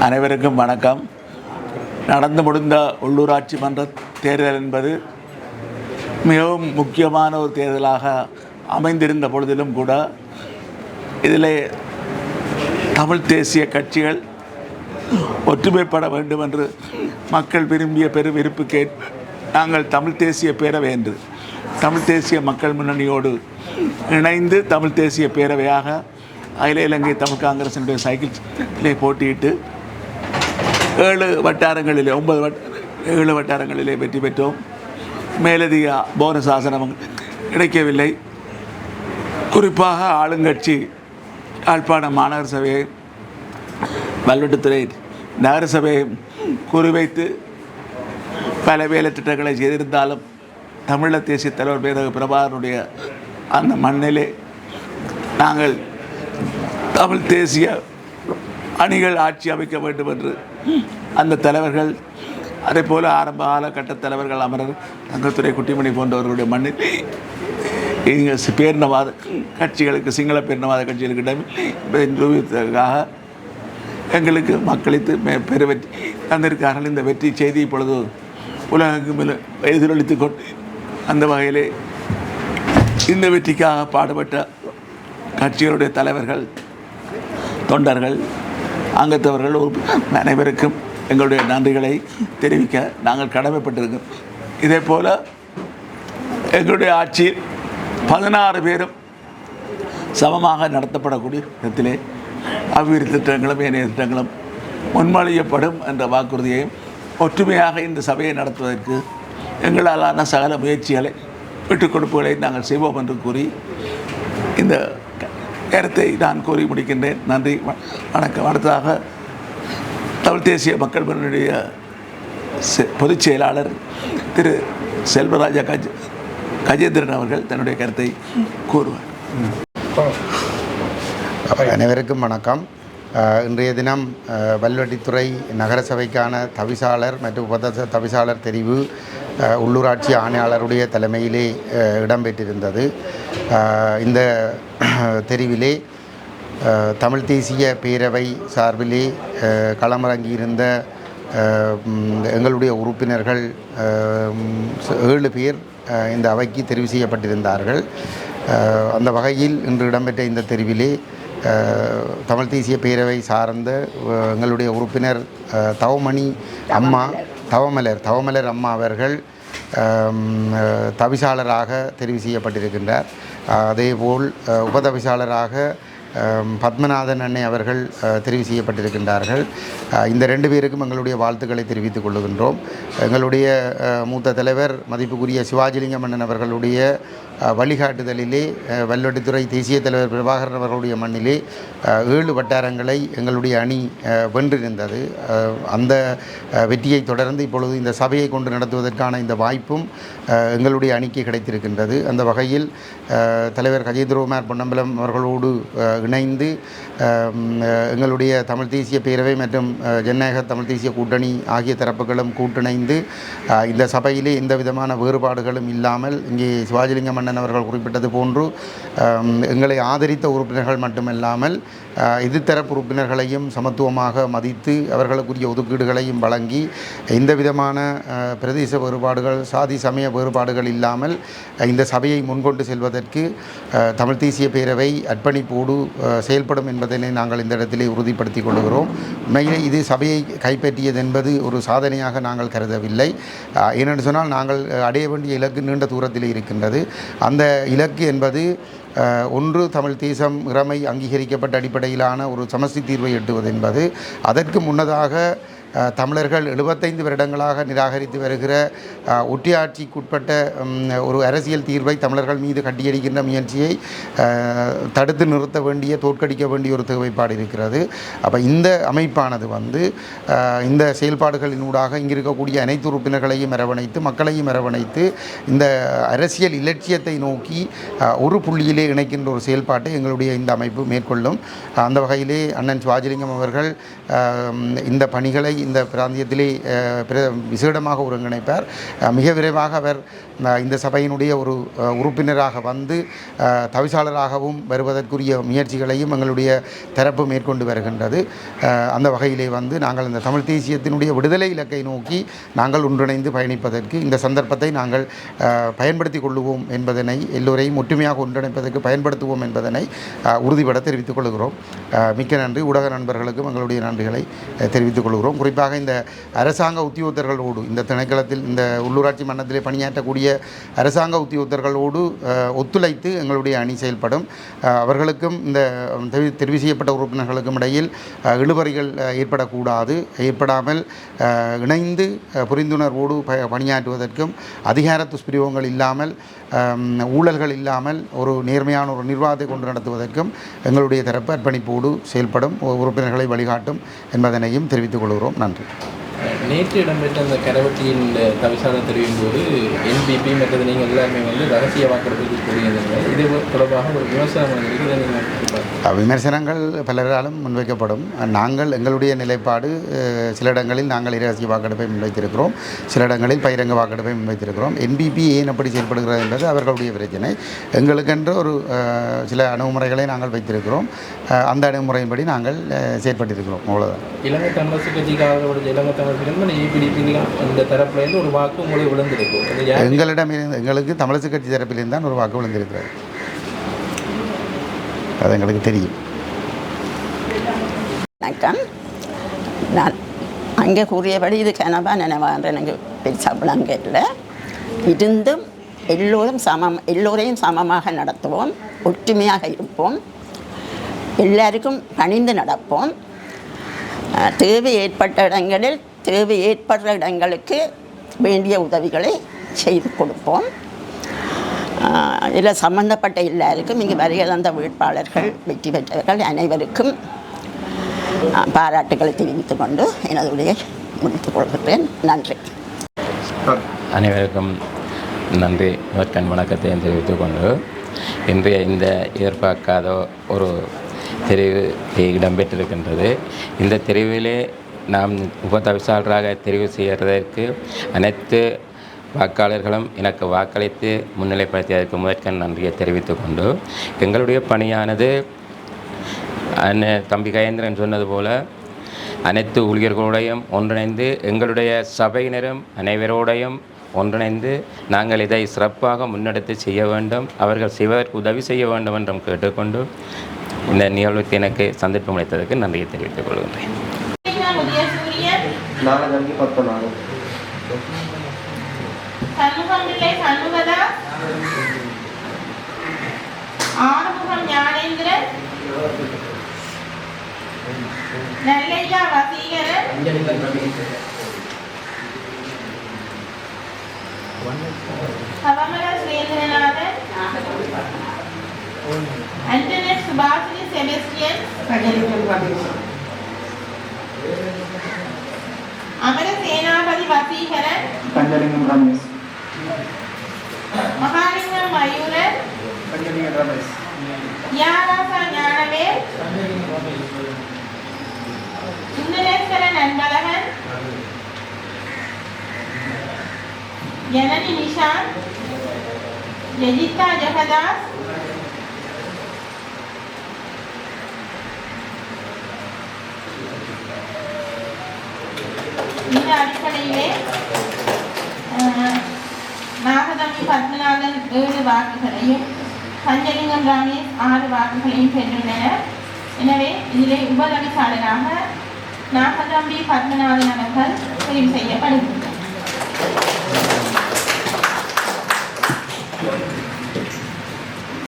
அனைவருக்கும் வணக்கம். நடந்து முடிந்த உள்ளூராட்சி மன்ற தேர்தல் என்பது மிகவும் முக்கியமான ஒரு தேர்தலாக அமைந்திருந்த பொழுதிலும் கூட இதில் தமிழ் தேசிய கட்சிகள் ஒற்றுமைப்பட வேண்டும் என்று மக்கள் விரும்பிய பெருவிருப்புக்கு நாங்கள் தமிழ் தேசிய பேரவை என்று தமிழ் தேசிய மக்கள் முன்னணியோடு இணைந்து தமிழ் தேசிய பேரவையாக அகில இலங்கை தமிழ் காங்கிரசினுடைய சைக்கிளிலே போட்டியிட்டு 7 வட்டாரங்களிலே 7 வட்டாரங்களிலே வெற்றி பெற்றோம். மேலதிக போனஸ் ஆசனம் கிடைக்கவில்லை. குறிப்பாக ஆளுங்கட்சி யாழ்ப்பாணம் மாநகர சபையை வல்வெட்டுத்துறை நகர சபையை குறிவைத்து பல வேலை திட்டங்களை செய்திருந்தாலும் தமிழீழ தேசிய தலைவர் பேரவை பிரபாகரனுடைய அந்த மண்ணிலே நாங்கள் தமிழ் தேசிய அணிகள் ஆட்சி அமைக்க வேண்டும் என்று அந்த தலைவர்கள், அதே போல் ஆரம்ப காலகட்ட தலைவர்கள் அமரர் தங்கத்துறை குட்டிமணி போன்றவர்களுடைய மண்ணில் இங்கே பேரினவாத கட்சிகளுக்கு சிங்கள பேரினவாத கட்சிகளுக்கு நிரூபித்ததற்காக எங்களுக்கு மக்களுக்கு பெருவெற்றி தந்திருக்கார்கள். இந்த வெற்றி செய்தி இப்பொழுது உலகெங்கும் எதிரொலித்து கொண்டு அந்த வகையிலே இந்த வெற்றிக்காக பாடுபட்ட கட்சிகளுடைய தலைவர்கள், தொண்டர்கள், அங்கத்தவர்கள் அனைவருக்கும் எங்களுடைய நன்றிகளை தெரிவிக்க நாங்கள் கடமைப்பட்டிருக்கோம். இதே போல் எங்களுடைய ஆட்சியில் 16 பேரும் சமமாக நடத்தப்படக்கூடிய விதத்திலே அபிவிருத்தி திட்டங்களும் ஏனைய திட்டங்களும் முன்மொழியப்படும் என்ற வாக்குறுதியையும் ஒற்றுமையாக இந்த சபையை நடத்துவதற்கு எங்களாலான சகல முயற்சிகளை விட்டுக் கொடுப்புகளை நாங்கள் செய்வோம் என்று கூறி இந்த கருத்தை நான் கூறி முடிக்கின்றேன். நன்றி, வணக்கம். அடுத்ததாக தமிழ் தேசிய மக்கள் முன்னணியுடைய பொதுச் செயலாளர் திரு செல்வராஜா கஜேந்திரன் அவர்கள் தன்னுடைய கருத்தை கூறுவார். அனைவருக்கும் வணக்கம். இன்றைய தினம் வல்வெட்டித்துறை நகர சபைக்கான தவிசாளர் மற்றும் உப தவிசாளர் தெரிவு உள்ளூராட்சி ஆணையாளருடைய தலைமையிலே இடம்பெற்றிருந்தது. இந்த தெரிவிலே தமிழ் தேசிய பேரவை சார்பிலே களமிறங்கியிருந்த எங்களுடைய உறுப்பினர்கள் 7 பேர் இந்த அவைக்கு தெரிவு செய்யப்பட்டிருந்தார்கள். அந்த வகையில் இன்று இடம்பெற்ற இந்த தெரிவிலே தமிழ் தேசிய பேரவை சார்ந்த எங்களுடைய உறுப்பினர் தவமலர் அம்மா அவர்கள் தவிசாளராக தெரிவு செய்யப்பட்டிருக்கின்றார். அதேபோல் உபதவிசாளராக பத்மநாதன் அன்னை அவர்கள் தெரிவு செய்யப்பட்டிருக்கின்றார்கள். இந்த 2 பேருக்கும் எங்களுடைய வாழ்த்துக்களை தெரிவித்துக் கொள்ளுகின்றோம். எங்களுடைய மூத்த தலைவர் மதிப்புக்குரிய சிவாஜிலிங்கம் அண்ணன் அவர்களுடைய வழிகாட்டுதலிலே வல்வெட்டித்துறை தேசிய தலைவர் பிரபாகரன் அவர்களுடைய மண்ணிலே 7 வட்டாரங்களை எங்களுடைய அணி வென்றிருந்தது. அந்த வெற்றியை தொடர்ந்து இப்பொழுது இந்த சபையை கொண்டு நடத்துவதற்கான இந்த வாய்ப்பும் எங்களுடைய அணிக்கு கிடைத்திருக்கின்றது. அந்த வகையில் தலைவர் கஜேந்திரகுமார் பொன்னம்பலம் அவர்களோடு இணைந்து எங்களுடைய தமிழ் தேசிய பேரவை மற்றும் ஜனநாயக தமிழ் தேசிய கூட்டணி ஆகிய தரப்புகளும் கூட்டிணைந்து இந்த சபையிலே எந்த விதமான வேறுபாடுகளும் இல்லாமல் இங்கே சிவாஜிலிங்கம் அண்ணன் அவர்கள் குறிப்பிட்டது போன்று எங்களை ஆதரித்த உறுப்பினர்கள் மட்டுமல்லாமல் எதிர்த்தரப்பு உறுப்பினர்களையும் சமத்துவமாக மதித்து அவர்களுக்குரிய ஒதுக்கீடுகளையும் வழங்கி எந்த விதமான பிரதேச வேறுபாடுகள், சாதி சமய வேறுபாடுகள் இல்லாமல் இந்த சபையை முன்கொண்டு செல்வதற்கு தமிழ் தேசிய பேரவை அர்ப்பணிப்போடு செயல்படும் என்பதனை நாங்கள் இந்த இடத்திலே உறுதிப்படுத்திக் கொள்கிறோம். உண்மையிலே இது சபையை கைப்பற்றியது என்பது ஒரு சாதனையாக நாங்கள் கருதவில்லை. ஏனென்று சொன்னால் நாங்கள் அடைய வேண்டிய இலக்கு நீண்ட தூரத்தில் இருக்கின்றது. அந்த இலக்கு என்பது ஒன்று தமிழ் தேசம் இறைமை அங்கீகரிக்கப்பட்ட அடிப்படையிலான ஒரு சமஷ்டி தீர்வை எட்டுவது என்பது, அதற்கு முன்னதாக தமிழர்கள் 75 வருடங்களாக நிராகரித்து வருகிற ஒற்றையாட்சிக்குட்பட்ட ஒரு அரசியல் தீர்வை தமிழர்கள் மீது கட்டியடிக்கின்ற முயற்சியை தடுத்து நிறுத்த வேண்டிய, தோற்கடிக்க வேண்டிய ஒரு தேவைப்பாடு இருக்கிறது. அப்போ இந்த அமைப்பானது இந்த செயல்பாடுகளினூடாக இங்கே இருக்கக்கூடிய அனைத்து உறுப்பினர்களையும் அரவணைத்து, மக்களையும் அரவணைத்து இந்த அரசியல் இலட்சியத்தை நோக்கி ஒரு புள்ளியிலே இணைக்கின்ற ஒரு செயல்பாட்டை எங்களுடைய இந்த அமைப்பு மேற்கொள்ளும். அந்த வகையிலே அண்ணன் சிவாஜிலிங்கம் அவர்கள் இந்த பணிகளை இந்த பிராந்தியத்திலே விசேடமாக ஒருங்கிணைப்பார். மிக விரைவாக அவர் இந்த சபையினுடைய ஒரு உறுப்பினராக வந்து தவிசாளராகவும் வருவதற்குரிய முயற்சிகளையும் எங்களுடைய தரப்பு மேற்கொண்டு வருகின்றது. அந்த வகையிலே வந்து நாங்கள் இந்த தமிழ் தேசியத்தினுடைய விடுதலை இலக்கை நோக்கி நாங்கள் ஒன்றிணைந்து பயணிப்பதற்கு இந்த சந்தர்ப்பத்தை நாங்கள் பயன்படுத்தி கொள்ளுவோம் என்பதனை, எல்லோரையும் ஒற்றுமையாக ஒன்றிணைப்பதற்கு பயன்படுத்துவோம் என்பதனை உறுதிபட தெரிவித்துக் கொள்கிறோம். மிக்க நன்றி. ஊடக நண்பர்களுக்கும் எங்களுடைய நன்றிகளை தெரிவித்துக் கொள்கிறோம். குறிப்பாக இந்த அரசாங்க உத்தியோகத்தர்களோடு, இந்த திணைக்களத்தில் இந்த உள்ளூராட்சி மன்றத்திலே பணியாற்றக்கூடிய அரசாங்க உத்தியோகத்தர்களோடு ஒத்துழைத்து எங்களுடைய அணி செயல்படும். அவர்களுக்கும் இந்த தெரிவு செய்யப்பட்ட உறுப்பினர்களுக்கும் இடையில் இழுபறிகள் ஏற்படாமல் இணைந்து புரிந்துணர்வோடு பணியாற்றுவதற்கும், அதிகார துஷ்பிரயோகங்கள் இல்லாமல், ஊழல்கள் இல்லாமல் ஒரு நேர்மையான ஒரு நிர்வாகத்தை கொண்டு நடத்துவதற்கும் எங்களுடைய தரப்பு அர்ப்பணிப்போடு செயல்படும், உறுப்பினர்களை வழிகாட்டும் என்பதனையும் தெரிவித்துக் கொள்கிறோம். நன்றி. நேற்று இடம்பெற்ற அந்த கரவட்டியின் தவிசாளர் தெரிவிக்கும் போது NPP மற்றது நீங்கள் எல்லாருமே வந்து ரகசிய வாக்கெடுப்புக்கு கூறியதுங்க. இது தொடர்பாக ஒரு விமர்சனங்கள் பலராலும் முன்வைக்கப்படும். நாங்கள் எங்களுடைய நிலைப்பாடு, சில இடங்களில் நாங்கள் இரகசிய வாக்கெடுப்பை முன்வைத்திருக்கிறோம், சில இடங்களில் பகிரங்க வாக்கெடுப்பை முன்வைத்திருக்கிறோம். NPP ஏன் அப்படி செயல்படுகிறது என்பது அவர்களுடைய பிரச்சனை. எங்களுக்கென்று ஒரு சில அணுகுமுறைகளை நாங்கள் வைத்திருக்கிறோம். அந்த அணுகுமுறையின்படி நாங்கள் செயற்பட்டிருக்கிறோம். அவ்வளோதான். இலங்கை தமிழரசு கட்சிக்காக இலங்கை தமிழ் இந்த தரப்பிலிருந்து ஒரு வாக்கு உங்களுக்கு விழுந்திருக்கும். எங்களுக்கு தமிழரசு கட்சி தரப்பிலிருந்து தான் ஒரு வாக்கு விழுந்திருக்கிறது. அது எங்களுக்கு தெரியும். வணக்கம். நான் அங்கே கூறியபடி இது கனவா நினைவான்ற எனக்கு பெருசாக கேட்கல. இருந்தும் எல்லோரையும் சமமாக நடத்துவோம், ஒற்றுமையாக இருப்போம், எல்லாருக்கும் பணிந்து நடப்போம். தேவை ஏற்படுற இடங்களுக்கு வேண்டிய உதவிகளை செய்து கொடுப்போம். இதில் சம்பந்தப்பட்ட எல்லாருக்கும் இங்கே வருகை தந்த வேட்பாளர்கள், வெற்றி பெற்றவர்கள் அனைவருக்கும் பாராட்டுகளை தெரிவித்துக் கொண்டு எனது உரையை முடித்துக் கொள்கிறேன். நன்றி. அனைவருக்கும் நன்றி, முதற்கண் வணக்கத்தையும் தெரிவித்துக் கொண்டு இன்றைய இந்த எதிர்பார்க்காத ஒரு தெரிவு இடம்பெற்றிருக்கின்றது. இந்த தெரிவிலே நாம் உபதவிசாளராக தெரிவு செய்வதற்கு அனைத்து வாக்காளர்களும் எனக்கு வாக்களித்து முன்னிலைப்படுத்தியதற்கு முதற்கண் நன்றியை தெரிவித்துக் கொண்டு எங்களுடைய பணியானது தம்பி கயேந்திரன் சொன்னது போல அனைத்து ஊழியர்களுடையும் ஒன்றிணைந்து, எங்களுடைய சபையினரும் அனைவரோடையும் ஒன்றிணைந்து நாங்கள் இதை சிறப்பாக முன்னெடுத்து செய்ய வேண்டும், அவர்கள் செய்வதற்கு உதவி செய்ய வேண்டும் என்றும் கேட்டுக்கொண்டு இந்த நிகழ்வுக்கு எனக்கு சந்தர்ப்பம் அளித்ததற்கு நன்றியை தெரிவித்துக் கொள்கின்றேன். ஆறுமுகம் ஞானேந்திரன், நெல்லையா வசீகரன், கவமல சுரேந்திரநாதன், அண்டனட் சுபாஷினி செபஸ்டியன், அமர சேனாபதி வசீகரன், மகாலிங்கம் மயூரன், யாராசா ஞானவேல், சுந்தரேஸ்வரன் அன்பழகன், ஜனனி நிஷாந்த், யஜிதா ஜெகதாஸ், இந்த அடிப்படையிலே நாகதம்பி பத்மநாதன் 7 வாக்குகளையும் பஞ்சலிங்கம் ரமேஷ் 6 வாக்குகளையும் பெற்றுள்ளனர். எனவே இதிலே உபதவிசாளராக நாகதம்பி பத்மநாதன் அவர்கள் தெரிவு செய்யப்படுகின்றனர்.